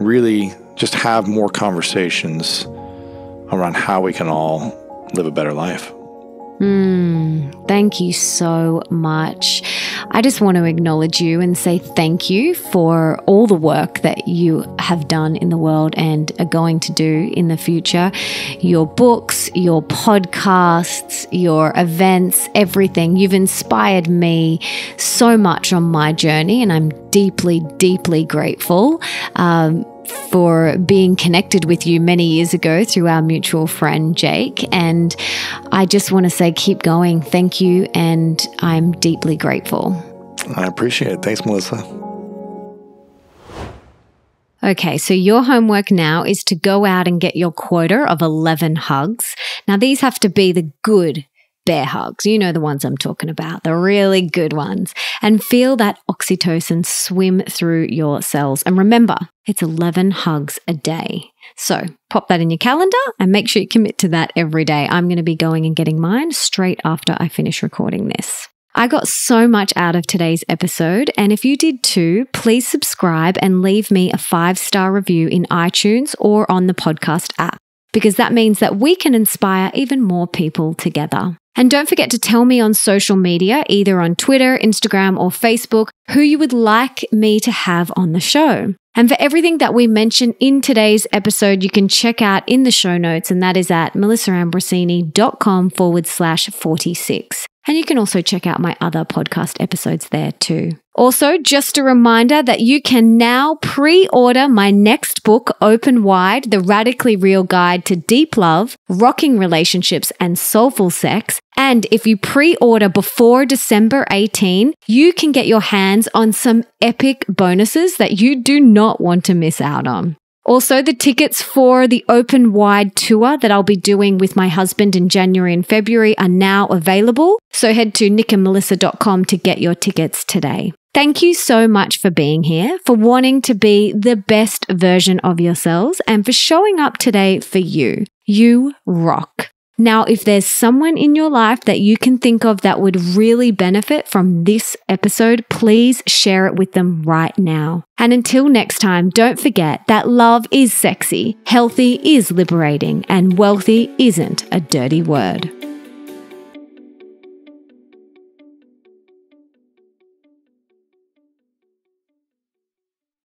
really, just have more conversations around how we can all live a better life. Thank you so much. I just want to acknowledge you and say thank you for all the work that you have done in the world and are going to do in the future. Your books, your podcasts, your events, everything. You've inspired me so much on my journey, and I'm deeply, deeply grateful for being connected with you many years ago through our mutual friend, Jake. And I just want to say, keep going. Thank you. And I'm deeply grateful. I appreciate it. Thanks, Melissa. Okay, so your homework now is to go out and get your quota of 11 hugs. Now, these have to be the good bear hugs. You know the ones I'm talking about, the really good ones. And feel that oxytocin swim through your cells. And remember, it's 11 hugs a day. So pop that in your calendar and make sure you commit to that every day. I'm going to be going and getting mine straight after I finish recording this. I got so much out of today's episode, and if you did too, please subscribe and leave me a 5-star review in iTunes or on the podcast app, because that means that we can inspire even more people together. And don't forget to tell me on social media, either on Twitter, Instagram, or Facebook, who you would like me to have on the show. And for everything that we mentioned in today's episode, you can check out in the show notes, and that is at melissaambrosini.com/46. And you can also check out my other podcast episodes there too. Also, just a reminder that you can now pre-order my next book, Open Wide, The Radically Real Guide to Deep Love, Rocking Relationships, and Soulful Sex. And if you pre-order before December 18, you can get your hands on some epic bonuses that you do not want to miss out on. Also, the tickets for the Open Wide tour that I'll be doing with my husband in January and February are now available. So head to nickandmelissa.com to get your tickets today. Thank you so much for being here, for wanting to be the best version of yourselves, and for showing up today for you. You rock. Now, if there's someone in your life that you can think of that would really benefit from this episode, please share it with them right now. And until next time, don't forget that love is sexy, healthy is liberating, and wealthy isn't a dirty word.